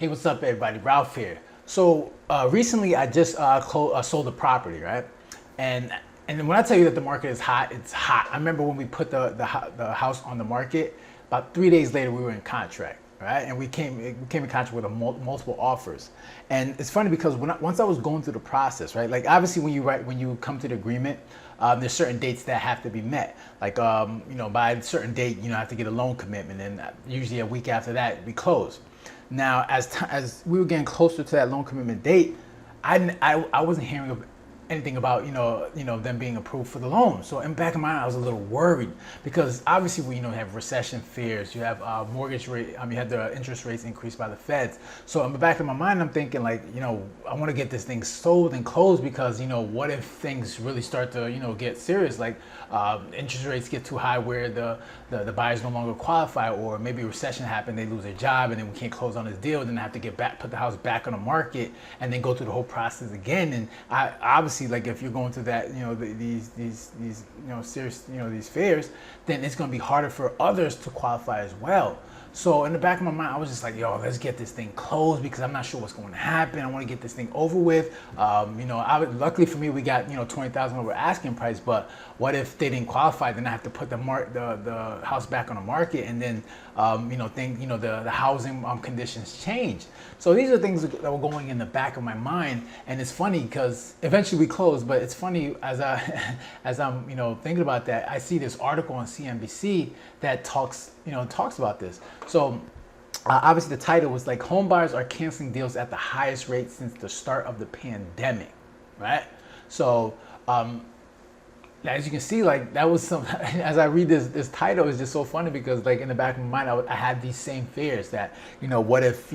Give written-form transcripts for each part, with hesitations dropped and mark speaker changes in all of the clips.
Speaker 1: Hey, what's up, everybody? Ralph here. So recently, I just sold a property, right? And and when I tell you that the market is hot, it's hot. I remember when we put the house on the market. About 3 days later, we were in contract, right? And we came in contract with multiple offers. And it's funny because once I was going through the process, right? Like obviously, when you come to the agreement, there's certain dates that have to be met. Like by a certain date, I have to get a loan commitment, and usually a week after that, we close. Now, as we were getting closer to that loan commitment date, I wasn't hearing of anything about them being approved for the loan. So in the back of my mind, I was a little worried because obviously we have recession fears. You have mortgage rate. You have the interest rates increased by the feds. So in the back of my mind, I'm thinking like I want to get this thing sold and closed because what if things really start to get serious, like interest rates get too high where the buyers no longer qualify, or maybe a recession happened, they lose their job, and then we can't close on this deal. Then I have to put the house back on the market, and then go through the whole process again. And I obviously, like, if you're going through that, these serious, these fears, then it's going to be harder for others to qualify as well. So in the back of my mind, I was just like, let's get this thing closed because I'm not sure what's going to happen. I want to get this thing over with. Luckily for me, we got 20,000 over asking price. But what if they didn't qualify? Then I have to put the house back on the market, and then the housing conditions change. So these are things that were going in the back of my mind, and it's funny because eventually we closed. But it's funny as I'm thinking about that, I see this article on CNBC that talks about this. So obviously the title was like, homebuyers are canceling deals at the highest rate since the start of the pandemic, right? So as you can see, like that was some. As I read this title, it's just so funny because like in the back of my mind, I had these same fears that what if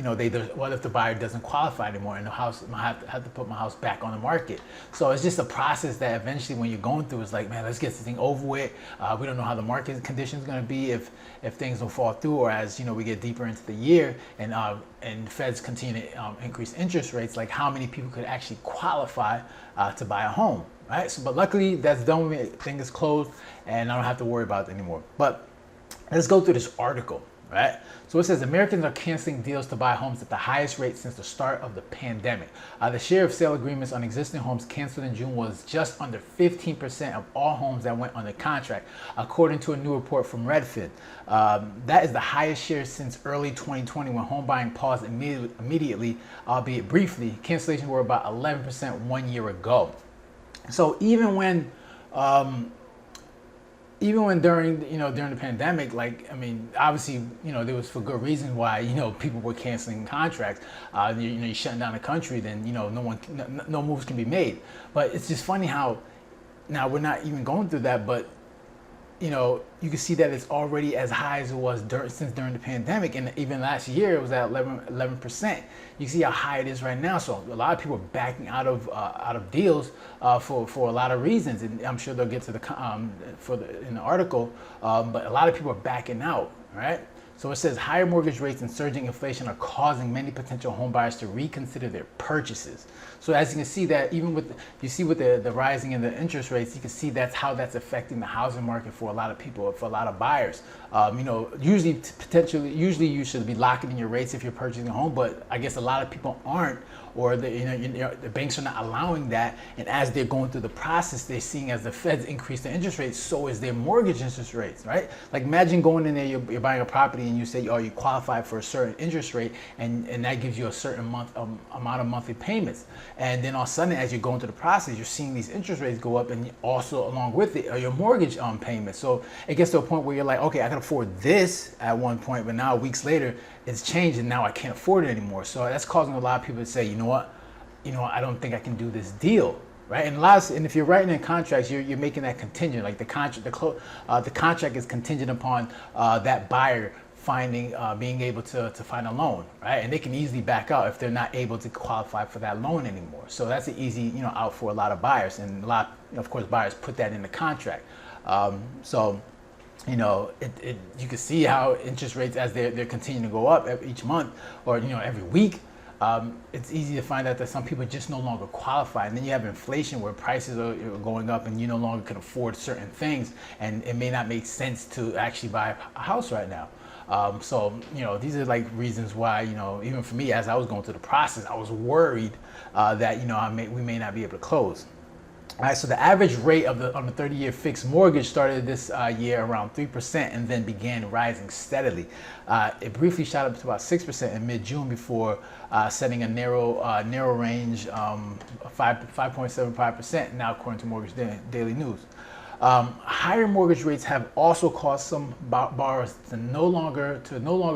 Speaker 1: what if the buyer doesn't qualify anymore, and I have to put my house back on the market. So it's just a process that eventually, when you're going through, it's like, man, let's get this thing over with. We don't know how the market conditions going to be if things don't fall through, or as we get deeper into the year, and feds continue to increase interest rates, like how many people could actually qualify to buy a home. Right. So, but luckily that's done with me. Thing is closed, and I don't have to worry about it anymore. But let's go through this article. Right. So it says Americans are canceling deals to buy homes at the highest rate since the start of the pandemic. The share of sale agreements on existing homes canceled in June was just under 15% of all homes that went under contract, according to a new report from Redfin. That is the highest share since early 2020, when home buying paused immediately, albeit briefly. Cancellations were about 11% 1 year ago. So even when during the pandemic, like, I mean, obviously, there was for good reason why, people were canceling contracts. You're shutting down the country, then, no moves can be made. But it's just funny how now we're not even going through that, but you can see that it's already as high as it was during the pandemic, and even last year it was at 11%. You see how high it is right now. So a lot of people are backing out of deals for a lot of reasons, and I'm sure they'll get to in the article. But a lot of people are backing out, right? So it says higher mortgage rates and surging inflation are causing many potential home buyers to reconsider their purchases. So as you can see, that even with the rising in the interest rates, you can see that's affecting the housing market for a lot of people, for a lot of buyers. Usually you should be locking in your rates if you're purchasing a home, but I guess a lot of people aren't, or the banks are not allowing that. And as they're going through the process, they're seeing as the feds increase the interest rates, so is their mortgage interest rates, right? Like imagine going in there, you're buying a property, and you say, you qualify for a certain interest rate, and that gives you a certain amount of monthly payments. And then all of a sudden, as you're going through the process, you're seeing these interest rates go up, and also along with it are your mortgage payments. So it gets to a point where you're like, okay, I can afford this at one point, but now weeks later, it's changed, and now I can't afford it anymore. So that's causing a lot of people to say, I don't think I can do this deal, right? And if you're writing in contracts, you're making that contingent. Like the contract is contingent upon that buyer being able to find a loan, right? And they can easily back out if they're not able to qualify for that loan anymore. So that's an easy out for a lot of buyers, and a lot of course buyers put that in the contract. You can see how interest rates, as they're continuing to go up each month, or every week, it's easy to find out that some people just no longer qualify. And then you have inflation where prices are going up, and you no longer can afford certain things, and it may not make sense to actually buy a house right now. So, these are like reasons why, even for me, as I was going through the process, I was worried that, we may not be able to close. All right, so the average rate on the 30-year fixed mortgage started this year around 3% and then began rising steadily. It briefly shot up to about 6% in mid-June before setting a narrow range 5.75% now, according to Mortgage Daily News. Higher mortgage rates have also caused some borrowers to no longer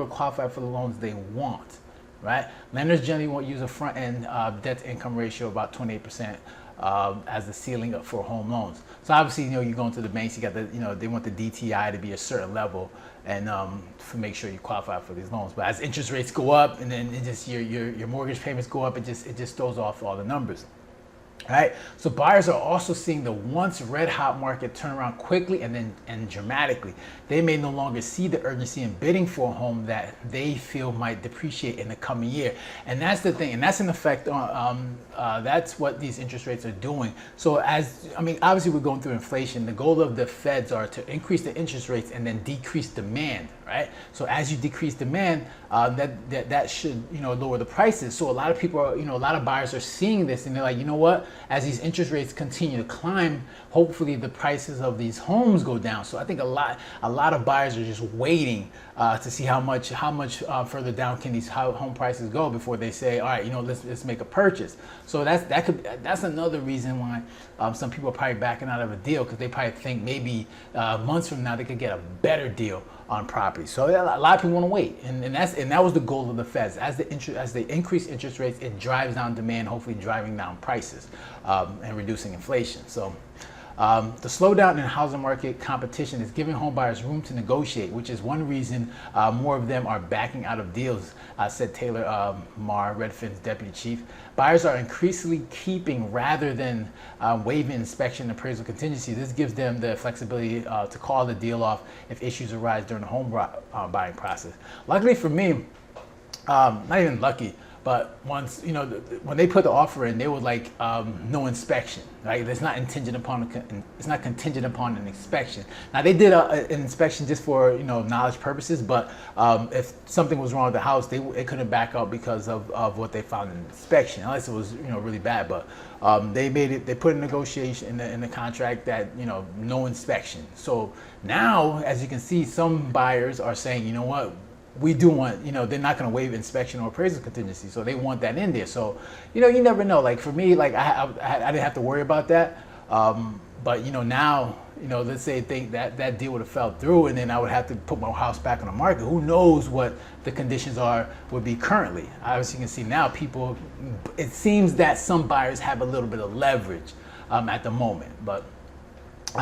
Speaker 1: qualify for the loans they want. Right? Lenders generally won't use a front-end debt-to-income ratio of about 28%. As the ceiling for home loans. So obviously, you go into the banks, you got they want the DTI to be a certain level, and to make sure you qualify for these loans. But as interest rates go up, and then your mortgage payments go up, it just throws off all the numbers. Right, so buyers are also seeing the once red-hot market turn around quickly and dramatically. They may no longer see the urgency in bidding for a home that they feel might depreciate in the coming year, and that's the thing, and that's an effect on. That's what these interest rates are doing. So obviously we're going through inflation. The goal of the Feds are to increase the interest rates and then decrease demand. Right, so as you decrease demand, that should lower the prices. So a lot of people are, a lot of buyers are seeing this, and they're like, you know what? As these interest rates continue to climb, hopefully the prices of these homes go down. So I think a lot of buyers are just waiting to see how much further down can these home prices go before they say, all right, let's make a purchase. So that's another reason why some people are probably backing out of a deal, because they probably think maybe months from now they could get a better deal on property. So a lot of people want to wait, and that was the goal of the Feds. As they increase interest rates, it drives down demand, hopefully driving down prices and reducing inflation. So the slowdown in housing market competition is giving home buyers room to negotiate, which is one reason more of them are backing out of deals, said Taylor Marr, Redfin's deputy chief. Buyers are increasingly keeping rather than waiving inspection and appraisal contingency. This gives them the flexibility to call the deal off if issues arise during the home buying process. Luckily for me, not even lucky, but once, when they put the offer in, they were like, no inspection, right? It's not contingent upon an inspection. Now they did an inspection just for, knowledge purposes, but if something was wrong with the house, they couldn't back out because of what they found in the inspection, unless it was, really bad. But they put a negotiation in the contract that, no inspection. So now, as you can see, some buyers are saying, you know what? We do want, they're not going to waive inspection or appraisal contingency, so they want that in there. So, you never know. Like for me, like I didn't have to worry about that. But now, let's say that deal would have fell through, and then I would have to put my house back on the market. Who knows what the conditions would be currently? Obviously, you can see now it seems that some buyers have a little bit of leverage at the moment, but.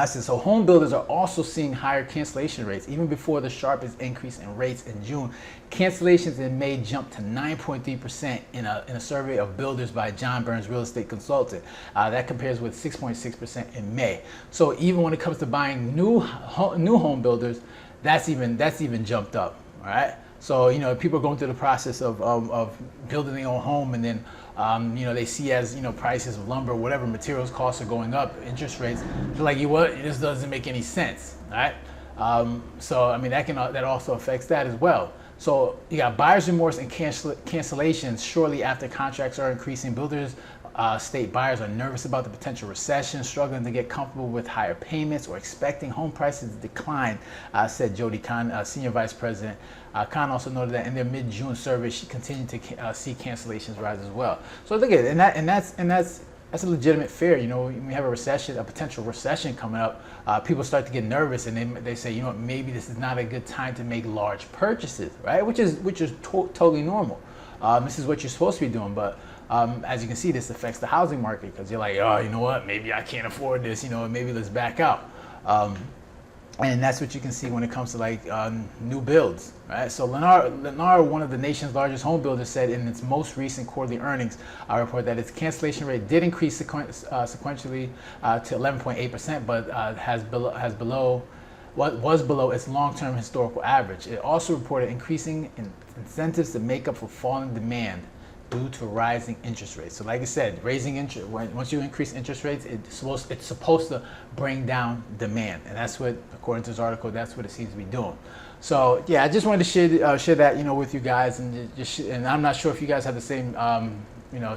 Speaker 1: So home builders are also seeing higher cancellation rates. Even before the sharpest increase in rates in June, cancellations in May jumped to 9.3% in a survey of builders by John Burns Real Estate Consultant. That compares with 6.6% in May. So even when it comes to buying new home builders, that's even jumped up. All right. So people are going through the process of building their own home, and then they see as prices of lumber, whatever materials costs are going up, interest rates. They're like, this doesn't make any sense, right? So that also affects that as well. So you got buyer's remorse and cancellations shortly after contracts are increasing. Builders state buyers are nervous about the potential recession, struggling to get comfortable with higher payments, or expecting home prices to decline, said Jody Kahn, Senior Vice President. Kahn also noted that in their mid-June survey, she continued to see cancellations rise as well. So look at it, and that's a legitimate fear. When we have a potential recession coming up, people start to get nervous, and they say, maybe this is not a good time to make large purchases, right? Which is totally normal. This is what you're supposed to be doing, but as you can see, this affects the housing market, because you're like, oh, you know what? Maybe I can't afford this. Maybe let's back out. And that's what you can see when it comes to new builds, right? So Lennar, one of the nation's largest home builders, said in its most recent quarterly earnings report that its cancellation rate did increase sequentially to 11.8%, but was below its long-term historical average. It also reported increasing incentives to make up for falling demand due to rising interest rates. So like I said, raising interest, once you increase interest rates, it's supposed to bring down demand, and that's what, according to this article, that's what it seems to be doing. So yeah, I just wanted to share that, with you guys, and and I'm not sure if you guys have the same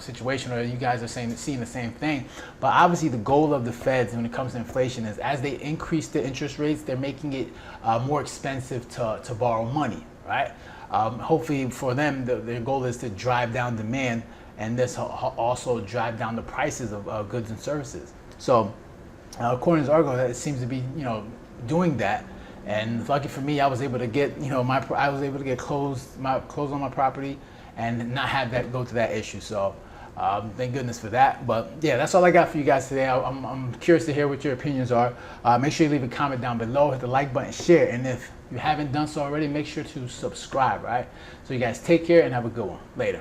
Speaker 1: situation, or you guys are seeing the same thing. But obviously, the goal of the Feds when it comes to inflation is, as they increase the interest rates, they're making it more expensive to borrow money, right? Hopefully for them, their goal is to drive down demand, and this also drive down the prices of goods and services. So according to this article, it seems to be doing that. And lucky for me, I was able to get closed on my property and not have that go to that issue. So thank goodness for that. But yeah, that's all I got for you guys today. I'm curious to hear what your opinions are. Make sure you leave a comment down below, hit the like button, share, and if you haven't done so already, make sure to subscribe, right? So you guys take care and have a good one. Later.